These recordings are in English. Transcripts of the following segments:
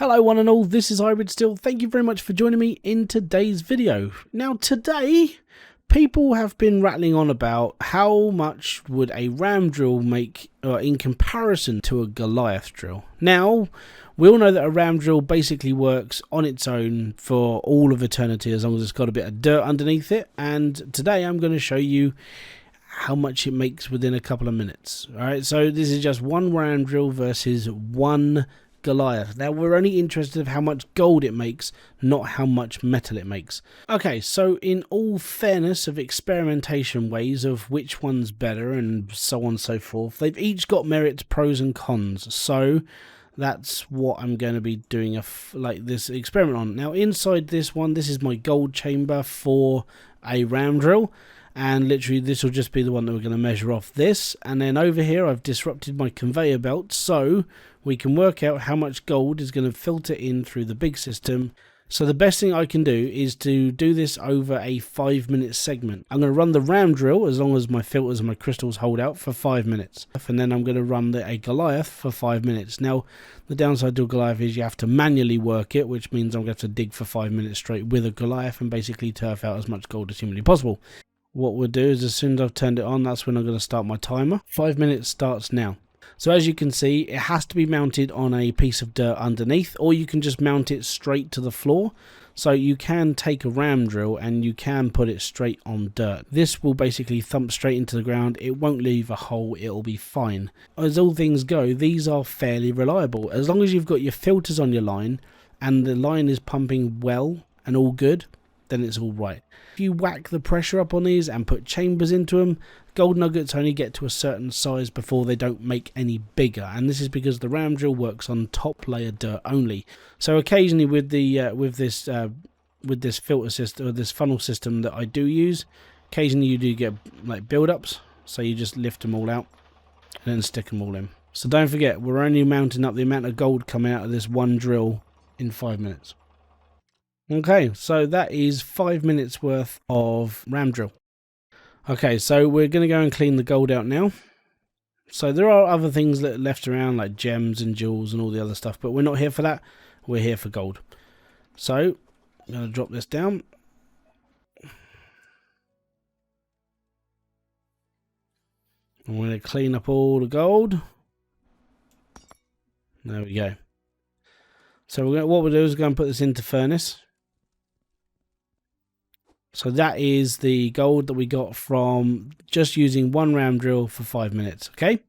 Hello one and all, this is Hybridsteel. Thank you very much for joining me in today's video. Now today, people have been rattling on about how much would a ram drill make in comparison to a Goliath drill. Now, we all know that a ram drill basically works on its own for all of eternity as long as it's got a bit of dirt underneath it, and today I'm going to show you how much it makes within a couple of minutes. Alright, so this is just one ram drill versus one Goliath. Now we're only interested in how much gold it makes, not how much metal it makes. Okay, so in all fairness of experimentation ways of which one's better and so on and so forth, they've each got merits, pros and cons. So that's what I'm going to be doing like this experiment on. Now inside this one, this is my gold chamber for a ram drill. And literally this will just be the one that we're going to measure off this, and then over here I've disrupted my conveyor belt so we can work out how much gold is going to filter in through the big system. So the best thing I can do is to do this over a 5-minute segment. I'm going to run the ram drill as long as my filters and my crystals hold out for 5 minutes, and then I'm going to run a Goliath for 5 minutes. Now the downside to a Goliath is you have to manually work it, which means I'm going to have to dig for 5 minutes straight with a Goliath and basically turf out as much gold as humanly possible. What we'll do is as soon as I've turned it on, that's when I'm going to start my timer. 5 minutes starts now. So as you can see, it has to be mounted on a piece of dirt underneath, or you can just mount it straight to the floor. So you can take a ram drill and you can put it straight on dirt. This will basically thump straight into the ground. It won't leave a hole. It'll be fine. As all things go, these are fairly reliable. As long as you've got your filters on your line and the line is pumping well and all good, then it's all right. If you whack the pressure up on these and put chambers into them, gold nuggets only get to a certain size before they don't make any bigger, and this is because the ram drill works on top layer dirt only. So occasionally with the with this filter system or this funnel system that I do use, occasionally you do get like build-ups, so you just lift them all out and then stick them all in. So don't forget, we're only mounting up the amount of gold coming out of this one drill in 5 minutes. Okay, so that is 5 minutes worth of ram drill. Okay, so we're going to go and clean the gold out now. So there are other things that are left around like gems and jewels and all the other stuff, but we're not here for that. We're here for gold. So I'm going to drop this down. I'm going to clean up all the gold. There we go. So what we'll do is go and put this into furnace. So that is the gold that we got from just using one ram drill for 5 minutes, okay?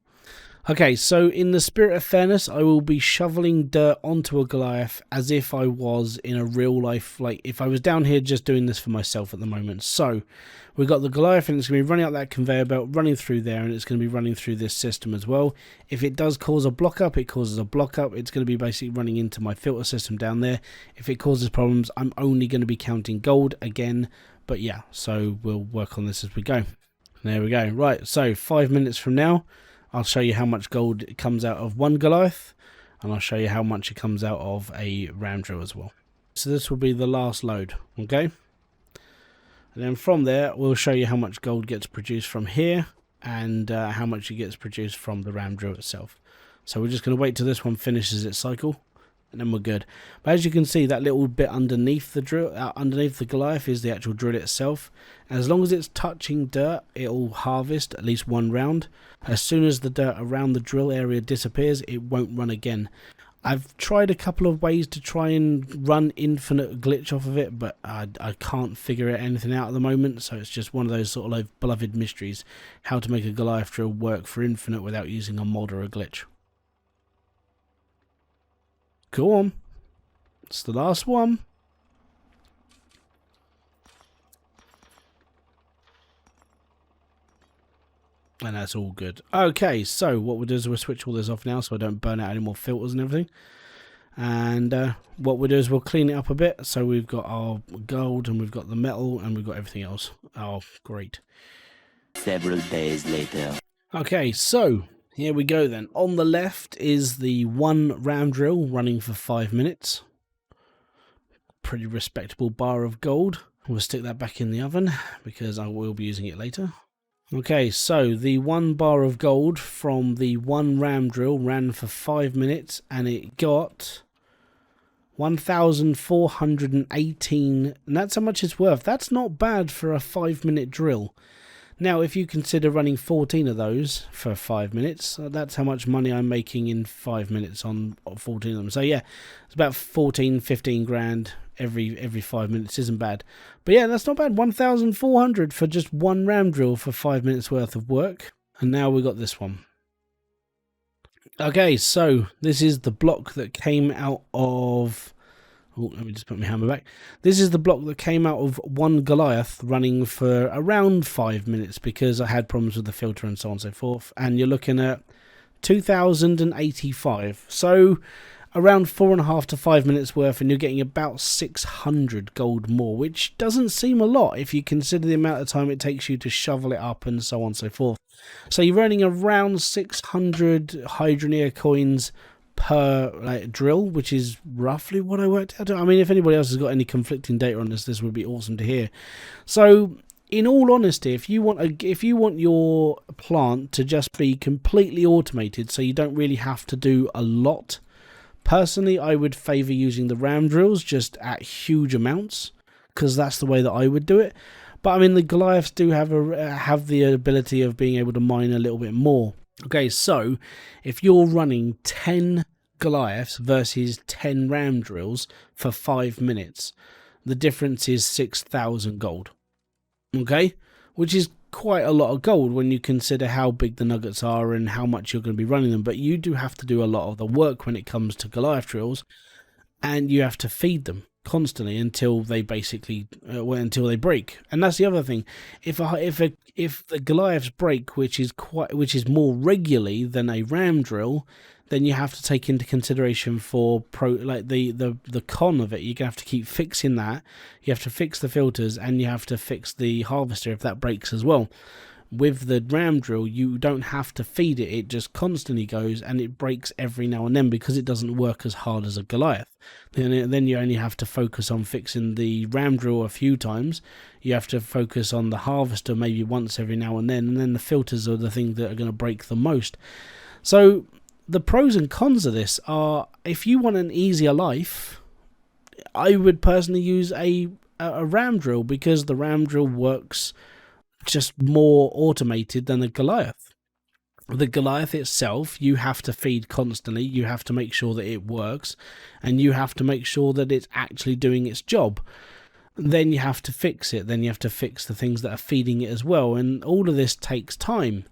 Okay, so in the spirit of fairness, I will be shoveling dirt onto a Goliath as if I was in a real life, like if I was down here just doing this for myself at the moment. So we've got the Goliath and it's going to be running up that conveyor belt, running through there, and it's going to be running through this system as well. If it does cause a block up, it causes a block up. It's going to be basically running into my filter system down there. If it causes problems, I'm only going to be counting gold again. But yeah, so we'll work on this as we go. There we go. Right, so 5 minutes from now, I'll show you how much gold comes out of one Goliath, and I'll show you how much it comes out of a ram drill as well. So this will be the last load, okay? And then from there, we'll show you how much gold gets produced from here, and how much it gets produced from the ram drill itself. So we're just going to wait till this one finishes its cycle, and then we're good. But as you can see, that little bit underneath the drill, underneath the Goliath, is the actual drill itself. And as long as it's touching dirt, it'll harvest at least one round. As soon as the dirt around the drill area disappears, it won't run again. I've tried a couple of ways to try and run infinite glitch off of it, but I can't figure anything out at the moment. So it's just one of those sort of like beloved mysteries, how to make a Goliath drill work for infinite without using a mod or a glitch. Go on. It's the last one. And that's all good. Okay, so what we'll do is we'll switch all this off now so I don't burn out any more filters and everything. And what we'll do is we'll clean it up a bit. So we've got our gold and we've got the metal and we've got everything else. Oh, great. Several days later. Okay, so here we go then. On the left is the one ram drill running for 5 minutes. Pretty respectable bar of gold. We'll stick that back in the oven because I will be using it later. Okay, so the 1 bar of gold from the one ram drill ran for 5 minutes and it got 1,418, and that's how much it's worth. That's not bad for a 5-minute drill. Now, if you consider running 14 of those for 5 minutes, that's how much money I'm making in 5 minutes on 14 of them. So yeah, it's about 14, 15 grand every 5 minutes. Isn't bad. But yeah, that's not bad. 1,400 for just one ram drill for 5 minutes worth of work. And now we got this one. Okay, so this is the block that came out of... Oh, let me just put my hammer back. This is the block that came out of one Goliath running for around 5 minutes because I had problems with the filter and so on and so forth. And you're looking at 2,085. So around 4.5 to 5 minutes worth, and you're getting about 600 gold more, which doesn't seem a lot if you consider the amount of time it takes you to shovel it up and so on and so forth. So you're earning around 600 Hydroneer coins per drill, which is roughly what I worked out. I mean, if anybody else has got any conflicting data on this would be awesome to hear. So in all honesty, if you want your plant to just be completely automated so you don't really have to do a lot, personally I would favor using the ram drills just at huge amounts, because that's the way that I would do it. But I mean, the Goliaths do have the ability of being able to mine a little bit more. Okay, so if you're running 10 Goliaths versus 10 ram drills for 5 minutes, the difference is 6,000 gold. Okay, which is quite a lot of gold when you consider how big the nuggets are and how much you're going to be running them. But you do have to do a lot of the work when it comes to Goliath drills, and you have to feed them constantly until they basically until they break. And that's the other thing. If the Goliaths break, which is more regularly than a ram drill, then you have to take into consideration for the con of it. You're gonna have to keep fixing that. You have to fix the filters, and you have to fix the harvester if that breaks as well. With the ram drill, you don't have to feed it. It just constantly goes, and it breaks every now and then because it doesn't work as hard as a Goliath. Then you only have to focus on fixing the ram drill a few times. You have to focus on the harvester maybe once every now and then the filters are the thing that are going to break the most. So the pros and cons of this are, if you want an easier life, I would personally use a ram drill, because the ram drill works just more automated than the Goliath. The Goliath itself, you have to feed constantly, you have to make sure that it works, and you have to make sure that it's actually doing its job. Then you have to fix it, then you have to fix the things that are feeding it as well, and all of this takes time.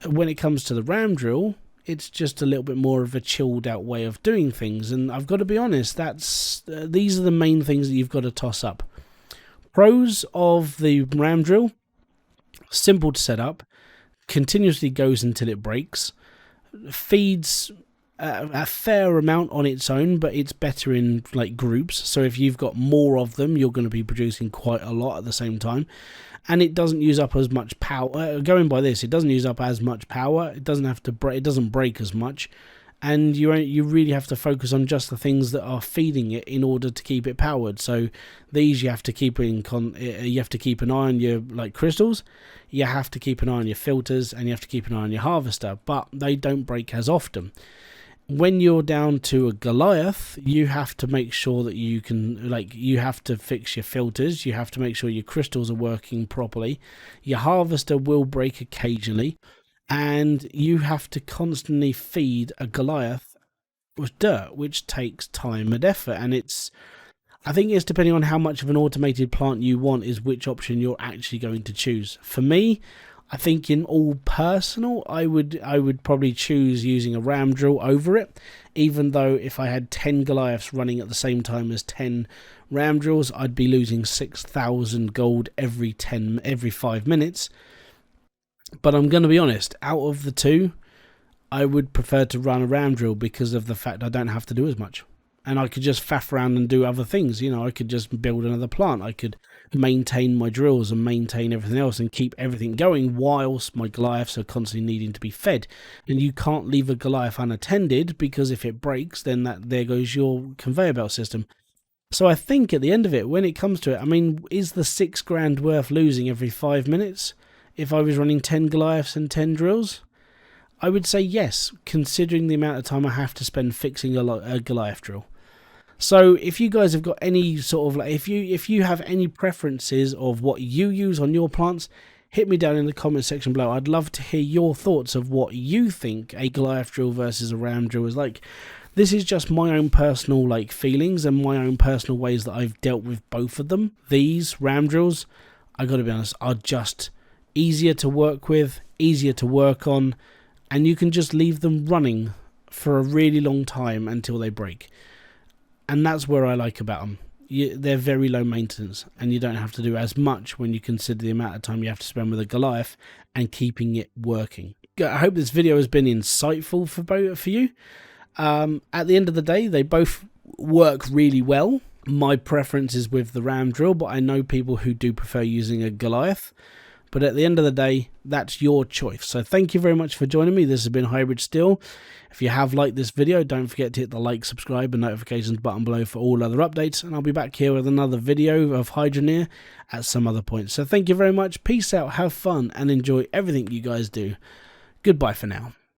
When it comes to the ram drill, it's just a little bit more of a chilled out way of doing things, and I've got to be honest, these are the main things that you've got to toss up. Pros of the ram drill: simple to set up, continuously goes until it breaks, feeds a fair amount on its own, but it's better in groups. So if you've got more of them, you're going to be producing quite a lot at the same time, and it doesn't use up as much power. Going by this, it doesn't use up as much power. It doesn't break as much, and you really have to focus on just the things that are feeding it in order to keep it powered. So these you have to keep you have to keep an eye on your crystals, you have to keep an eye on your filters, and you have to keep an eye on your harvester, but they don't break as often. When you're down to a Goliath, you have to make sure that you have to fix your filters, you have to make sure your crystals are working properly, your harvester will break occasionally, and you have to constantly feed a Goliath with dirt, which takes time and effort. And I think it's depending on how much of an automated plant you want is which option you're actually going to choose. For me, I think in all personal, I would probably choose using a ram drill over it, even though if I had 10 Goliaths running at the same time as 10 ram drills, I'd be losing 6,000 gold every 5 minutes. But I'm going to be honest, out of the two, I would prefer to run a ram drill because of the fact I don't have to do as much. And I could just faff around and do other things. I could just build another plant. I could maintain my drills and maintain everything else and keep everything going whilst my Goliaths are constantly needing to be fed. And you can't leave a Goliath unattended, because if it breaks, then there goes your conveyor belt system. So I think at the end of it, when it comes to it, I mean, is the 6 grand worth losing every 5 minutes? If I was running 10 Goliaths and 10 drills, I would say yes, considering the amount of time I have to spend fixing a Goliath drill. So if you guys have got any sort of, like, if you have any preferences of what you use on your plants, hit me down in the comment section below. I'd love to hear your thoughts of what you think a Goliath drill versus a ram drill is like. This is just my own personal like feelings and my own personal ways that I've dealt with both of them. These ram drills, I gotta be honest, are just easier to work with, easier to work on, and you can just leave them running for a really long time until they break. And that's where I like about them. They're very low maintenance, and you don't have to do as much when you consider the amount of time you have to spend with a Goliath and keeping it working. I hope this video has been insightful for you. At the end of the day, they both work really well. My preference is with the ram drill, but I know people who do prefer using a Goliath. But at the end of the day, that's your choice. So thank you very much for joining me. This has been Hybridsteel. If you have liked this video, don't forget to hit the like, subscribe and notifications button below for all other updates. And I'll be back here with another video of Hydroneer at some other point. So thank you very much. Peace out, have fun and enjoy everything you guys do. Goodbye for now.